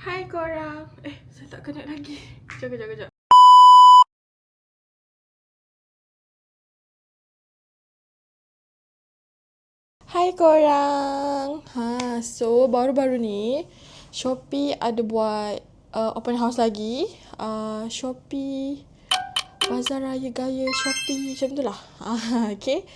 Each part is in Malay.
Hai korang. Saya tak connect lagi. Kejap. Hai korang. So baru-baru ni Shopee ada buat open house lagi. Shopee Bazar Raya Gaya Shopee macam tu lah. Okay.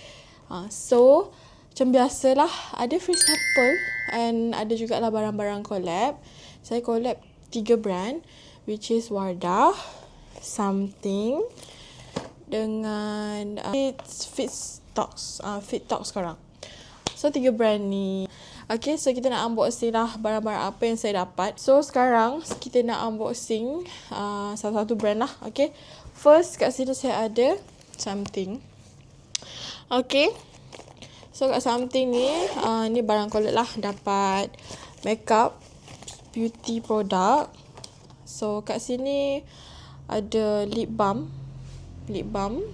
So macam biasalah ada free sample and ada jugalah barang-barang collab. Saya collab 3 brand which is Wardah, Something dengan Fit Talks sekarang. So 3 brand ni. Okay, so kita nak unboxing lah barang-barang apa yang saya dapat. So sekarang kita nak unboxing satu-satu brand lah. Okay, first kat sini saya ada Something. Okay, so kat Something ni ni barang collab lah. Dapat makeup beauty product. So kat sini ada lip balm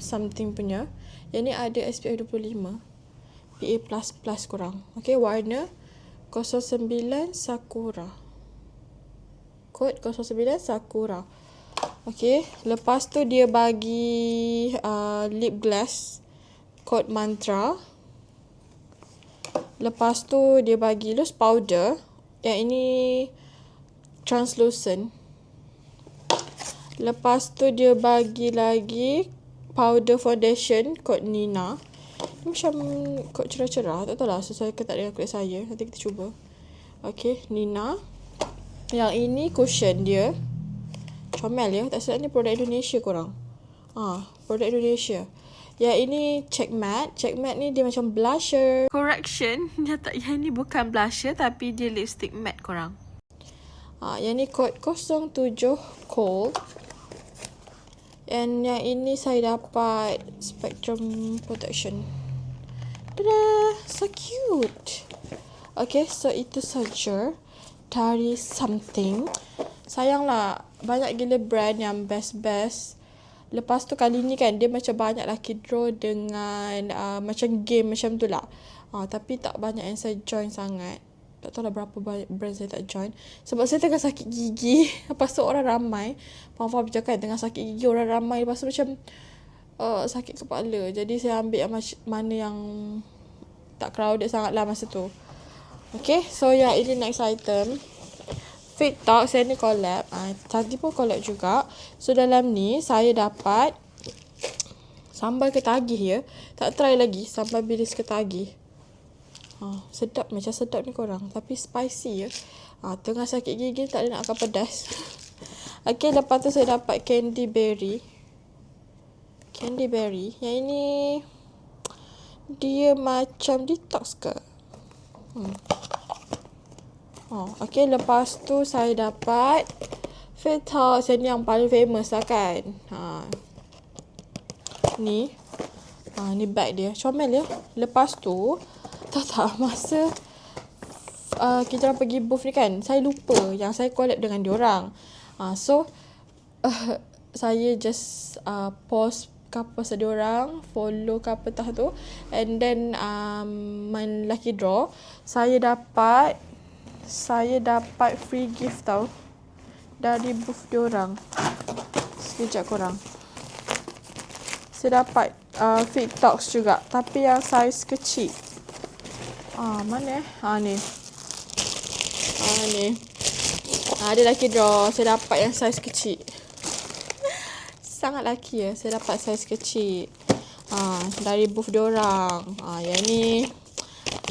Something punya. Yang ni ada SPF 25 PA++ korang. Okay, warna 09 Sakura. Kod 09 Sakura. Okay, lepas tu dia bagi lip gloss kod Mantra. Lepas tu dia bagi loose powder. Yang ini translucent. Lepas tu dia bagi lagi powder foundation kod Nina. Ni macam kod cerah-cerah. Tak tahulah sesuai ke tak dengan kulit saya. Nanti kita cuba. Okay, Nina. Yang ini cushion dia. Comel ya. Tak silap ni produk Indonesia korang. Produk Indonesia. Yang ini Check Matte. Check Matte ni dia macam blusher. Correction. Yang ni bukan blusher tapi dia lipstick matte korang. Yang ni kod 07 Cold. And yang ini saya dapat Spectrum Protection. Tada! So cute. Okay, so itu saja dari Something. Sayanglah banyak gila brand yang best-best. Lepas tu kali ni kan dia macam banyak lucky draw dengan macam game macam tu lah. Tapi tak banyak yang saya join sangat. Tak tahu lah berapa banyak brand saya tak join. Sebab saya tengah sakit gigi. Lepas tu orang ramai. Faham je kan, tengah sakit gigi orang ramai. Lepas tu macam sakit kepala. Jadi saya ambil yang mana yang tak crowded sangat lah masa tu. Okay, so yang ini next item. Fit Talks, saya ni collab. Tadi pun collab juga. So dalam ni saya dapat sambal ketagih ya. Tak try lagi sambal bilis ketagih. Sedap, macam sedap ni korang. Tapi spicy ya. Tengah sakit gigi tak ada nak makan pedas. Okay, lepas tu saya dapat candy berry. Yang ini dia macam detox ke? Okay, lepas tu saya dapat Fit Talks. Yang paling famous lah kan. Ni bag dia. Comel ya. Lepas tu tak masa kita orang pergi booth ni kan, saya lupa yang saya collab dengan diorang. So saya just post ke apa pasal diorang, follow ke apa entah tu, and then main lucky draw. Saya dapat free gift tau dari booth diorang. Sekejap korang. Saya dapat Fit Talks juga, tapi yang saiz kecil. Mana ni. Ni. Ada lucky draw. Saya dapat yang saiz kecil. Sangat lucky ya. Saya dapat saiz kecil. Dari booth diorang. Yang ni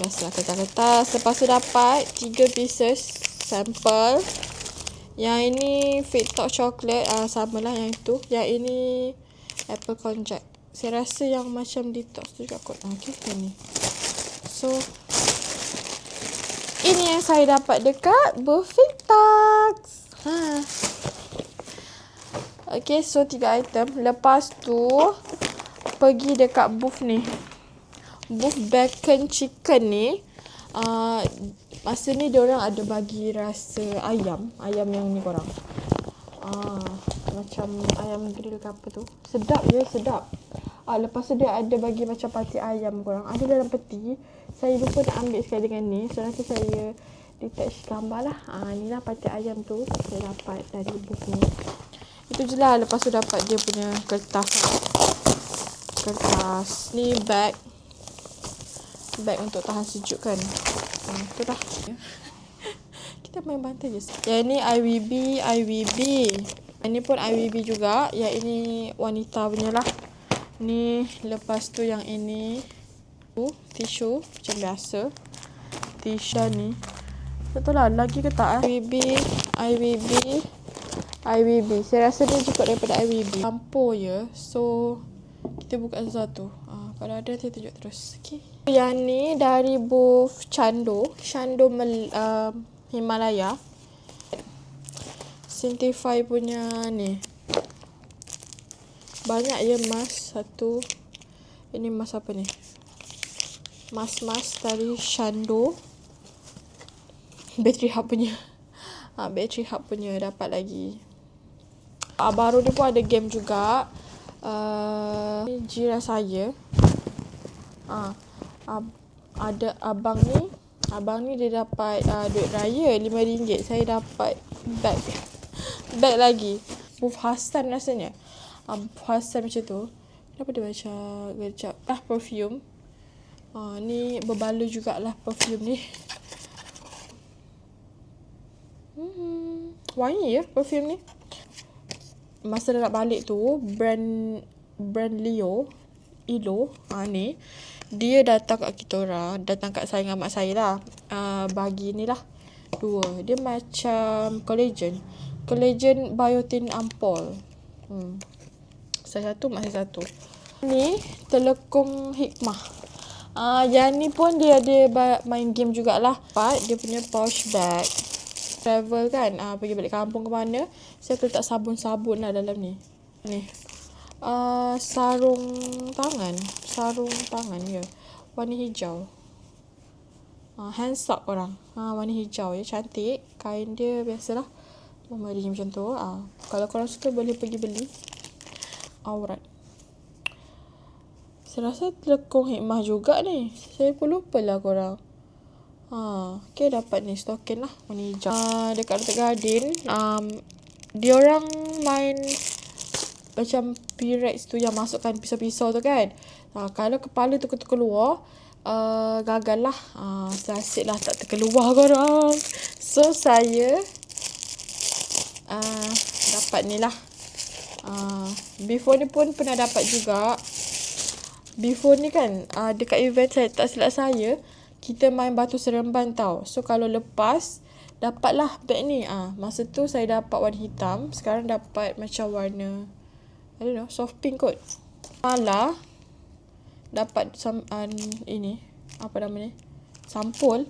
biasalah kertas-kertas. Lepas tu dapat 3 pieces sampel. Yang ini Fit Talk chocolate. Sama lah yang itu. Yang ini apple konjac. Saya rasa yang macam detox tu juga kot. Okay, yang ni. So ini yang saya dapat dekat booth Fit Talks. Okay, so 3 item. Lepas tu pergi dekat booth ni. Booth bacon chicken ni. Masa ni diorang ada bagi rasa ayam yang ni korang. Macam ayam grill ke apa tu. Sedap ya, sedap. Lepas tu dia ada bagi macam pati ayam korang. Ada dalam peti. Saya lupa nak ambil sekali dengan ni. So nanti saya detach gambar lah. Ni lah patik ayam tu saya dapat dari book ni. Itu je lah. Lepas tu dapat dia punya kertas. Ni bag untuk tahan sejuk kan. Itu dah. Kita main bantai je. Yang ni IWB. Yang ni pun IWB juga. Yang ini wanita punya lah. Ni lepas tu yang ini tisu macam biasa. Tisu ni. Tak tahu lah lagi ke tak IWB. Saya rasa dia cukup daripada IWB. Campur je. So kita buka satu-satu. Kalau ada saya tunjuk terus. Okay. Yang ni dari booth Shando Himalaya. Sintify punya ni. Banyak je mask. Satu. Ini mask apa ni? Mask dari Shando. Battery hub punya dapat lagi. Baru ni pun ada game juga. Jiran saya. Ada abang ni dia dapat duit raya RM5. Saya dapat bag lagi. Booth Hassan rasanya. Hassan macam tu. Kenapa dia macam gercap? Perfume. Ni berbaloi jugalah perfume ni. Wangi ya perfume ni. Masa dah nak balik tu brand Ilo ni dia datang kat kita orang, datang kat saya dengan mak saya lah. Bagi ni lah 2. Dia macam collagen biotin ampol. Saya satu, mak saya satu. Ni telekung hikmah. Yang ni pun dia main game jugalah. Dia punya pouch bag. Travel kan, pergi balik kampung ke mana, saya letak sabun-sabun lah dalam ni. Sarung tangan ya. Warna hijau. Hand sock orang. Warna hijau ya, cantik. Kain dia biasalah. Memari macam tu. Kalau korang suka boleh pergi beli. Aurat. Saya rasa telekung hikmah juga ni. Saya pun lupa lah korang. Okay, dapat ni stokin lah warna hijau. Dekat Royal Garden, dia orang main macam P-Rex tu yang masukkan pisau-pisau tu kan. Kalau kepala tu keluar, gagal lah. Selasik lah tak terkeluar korang. So saya dapat ni lah. Before ni pun pernah dapat juga. Before ni kan, dekat event saya, tak silap saya, kita main batu seremban tau. So kalau lepas, dapatlah beg ni. Masa tu saya dapat warna hitam. Sekarang dapat macam warna, I don't know, soft pink kot. Malah dapat ini, apa nama ni, sampul.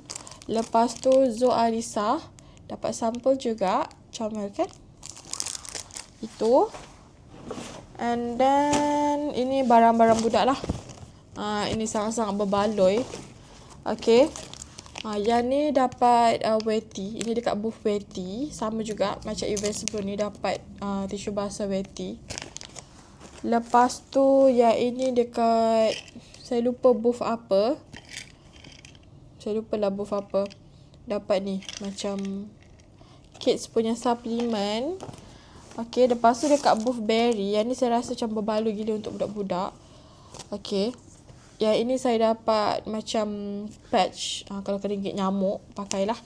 Lepas tu Zoarisa dapat sampul juga. Comel kan. Itu. And then ini barang-barang budak lah. Ini sangat-sangat berbaloi. Okay. Yang ni dapat Weti. Ini dekat booth Weti. Sama juga macam event sebelum ni, dapat tisu basah Weti. Lepas tu yang ini dekat, saya lupa booth apa. Dapat ni macam kids punya supplement. Okay. Lepas tu dekat booth Berry. Yang ni saya rasa macam berbaloi gila untuk budak-budak. Okay. Yang ini saya dapat macam patch. Kalau kena gigit nyamuk, pakailah.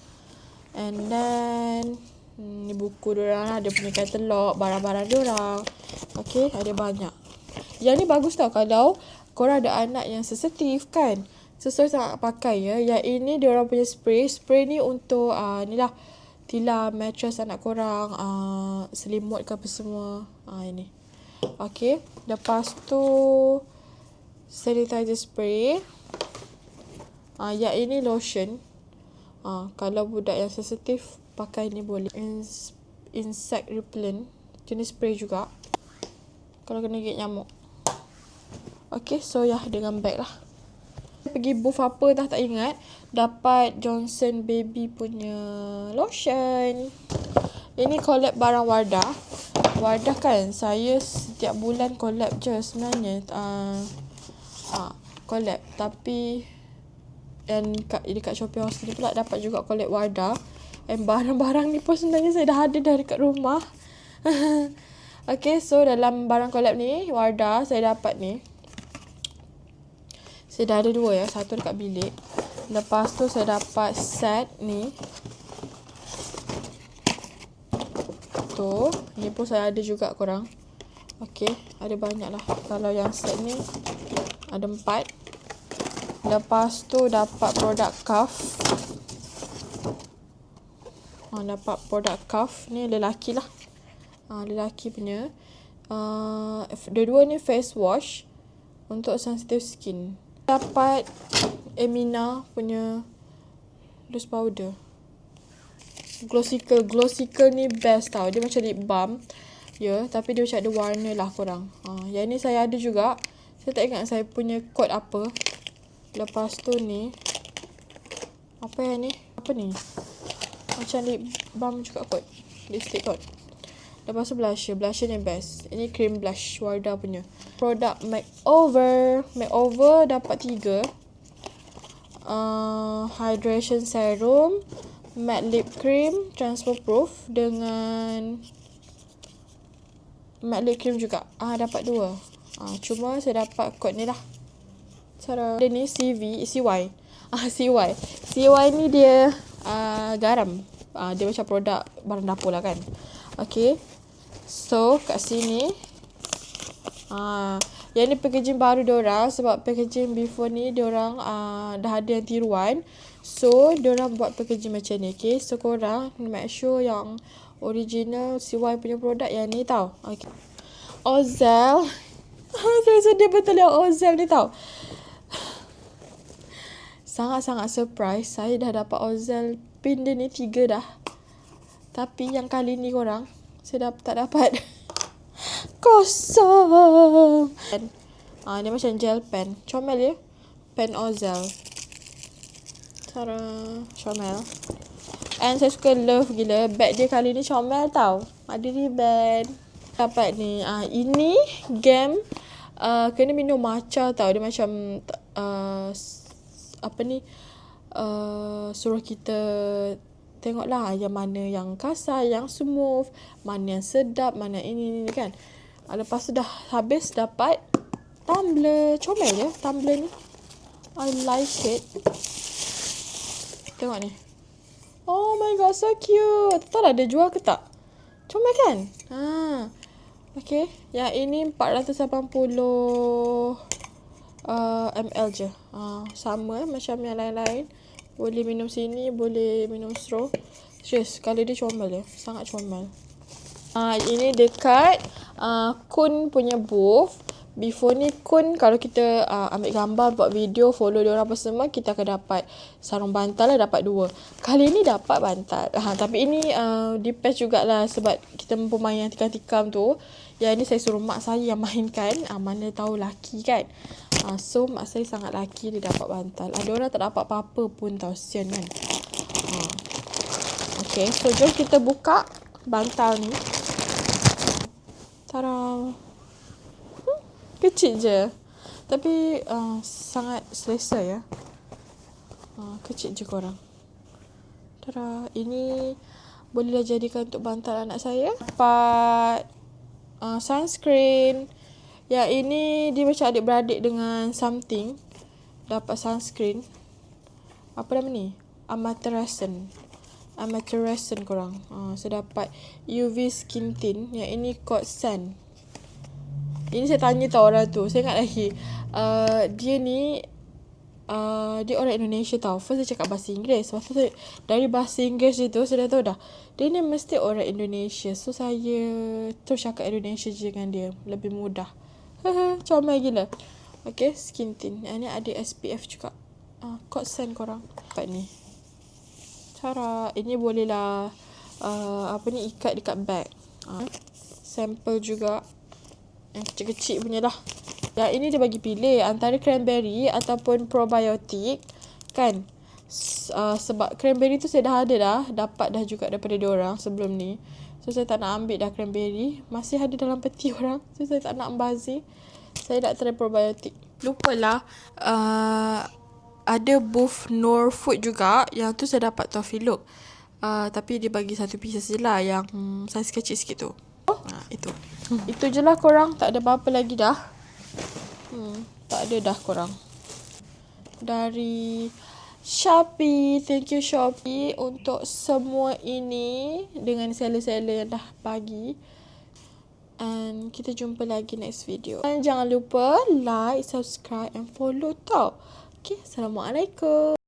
And then ni buku diorang lah. Dia punya katalog, barang-barang diorang. Okay, ada banyak. Yang ni bagus tau kalau korang ada anak yang sensitif kan. Sesuai sangat pakai ya. Yang ini diorang punya spray. Spray ni untuk ni lah, tilam mattress anak korang, selimut ke apa semua. Ini. Okay. Lepas tu sanitizer spray. Yang ini lotion. Kalau budak yang sensitif, pakai ni boleh. Insect repellent. Jenis spray juga. Kalau kena gigit nyamuk. Okay, so dengan bag lah. Pergi booth apa dah tak ingat. Dapat Johnson Baby punya lotion. Ini collab barang Wardah. Wardah kan, saya setiap bulan collab je sebenarnya. Collab. Tapi And dekat Shopee House ni pula dapat juga collect Wardah. And barang-barang ni pun sebenarnya saya dah ada dah dekat rumah. Okay, so dalam barang collab ni, Wardah saya dapat ni. Saya dah ada 2 ya, satu dekat bilik. Lepas tu saya dapat set ni. Tu, ni pun saya ada juga korang. Okay, ada banyak lah. Kalau yang set ni ada 4. Lepas tu dapat produk cuff. Dapat produk cuff. Ni lelaki lah. Lelaki punya. Dua-dua ni face wash untuk sensitive skin. Dapat Emina punya loose powder. Glossicle ni best tau. Dia macam lip balm. Ya, tapi dia macam ada warna lah korang. Yang ni saya ada juga. Saya tak ingat saya punya kod apa. Lepas tu ni. Apa yang ni? Apa ni? Macam lip balm juga kot. Lipstick kot. Lepas tu blusher. Blusher ni best. Ini cream blush. Wardah punya. Produk makeover. Makeover dapat 3. Hydration serum. Matte lip cream. Transfer proof. Dengan matte lip cream juga. Dapat 2. Cuma saya dapat kod ni lah. Cara dia ni CY. CY ni dia garam. Dia macam produk barang dapur lah kan. Okay. So kat sini yang ni packaging baru diorang. Sebab packaging before ni diorang dah ada yang tiruan. So diorang buat packaging macam ni. Okay. So korang make sure yang original CY punya produk yang ni tau. Okay. Ozel. Saya sedih betul yang Ozel ni tau. Sangat-sangat surprise. Saya dah dapat Ozel pin dia ni 3 dah. Tapi yang kali ni korang, saya tak dapat. Kosong. Ni macam gel pen. Comel ya. Pen Ozel. Cara comel. And saya suka love gila. Bag dia kali ni comel tau. Ada ribbon. Dapat ni. Ini game. Kena minum matcha tau. Dia macam apa ni, suruh kita tengoklah yang mana yang kasar, yang smooth, mana yang sedap, mana ini kan. Lepas tu dah habis dapat tumbler. Comel je tumbler ni. I like it. Tengok ni. Oh my god, so cute. Tahu lah dia jual ke tak? Comel kan? Okay. Yang ini 480 ml je. Sama macam yang lain-lain. Boleh minum sini, boleh minum straw. Serius, kalau dia comel ya. Sangat comel. Ini dekat Kun punya booth. Before ni Kun, kalau kita ambil gambar, buat video, follow diorang apa semua, kita akan dapat sarung bantal lah, dapat 2. Kali ni dapat bantal. Tapi ini depends jugalah sebab kita mampu main yang tikam-tikam tu. Yang ni saya suruh mak saya yang mainkan. Mana tahu laki kan. So mak saya sangat laki dia dapat bantal. Ada orang tak dapat apa-apa pun tau. Sian kan. Okay, so jom kita buka bantal ni. Tada. Kecil je. Tapi sangat selesa ya. Kecil je korang. Tada. Ini bolehlah jadikan untuk bantal anak saya. Dapat sunscreen. Yang ini dia macam adik-beradik dengan something. Dapat sunscreen. Apa nama ni? Amaterasen korang. Saya dapat UV skin tint. Yang ini Code Sun. Ini saya tanya tau orang tu. Saya ingat lagi. Dia ni dia orang Indonesia tau. First saya cakap bahasa Inggeris. Lepas tu dari bahasa Inggeris dia tu saya dah tahu dah. Dia ni mesti orang Indonesia. So saya terus cakap Indonesia je dengan dia. Lebih mudah. Comel gila. Okay, skin tint. Yang ni ada SPF juga. Code Sun korang. Dapat ni. Cara ini bolehlah ikat dekat bag. Sampel juga. Yang kecil-kecil punya lah. Yang ini dia bagi pilih antara cranberry ataupun probiotik. Kan? Sebab cranberry tu saya dah ada dah. Dapat dah juga daripada diorang sebelum ni. So saya tak nak ambil dah cranberry. Masih ada dalam peti orang. So saya tak nak membazir. Saya nak try probiotik. Lupalah ada booth Nur Food juga. Yang tu saya dapat toffee look. Tapi dia bagi satu pieces je lah, yang saiz kecil sikit tu. Itu. Itu je lah korang. Tak ada apa-apa lagi dah. Tak ada dah korang. Dari Shopee. Thank you Shopee untuk semua ini. Dengan seller-seller yang dah bagi. And kita jumpa lagi next video. Dan jangan lupa like, subscribe and follow tau. Okay, Assalamualaikum.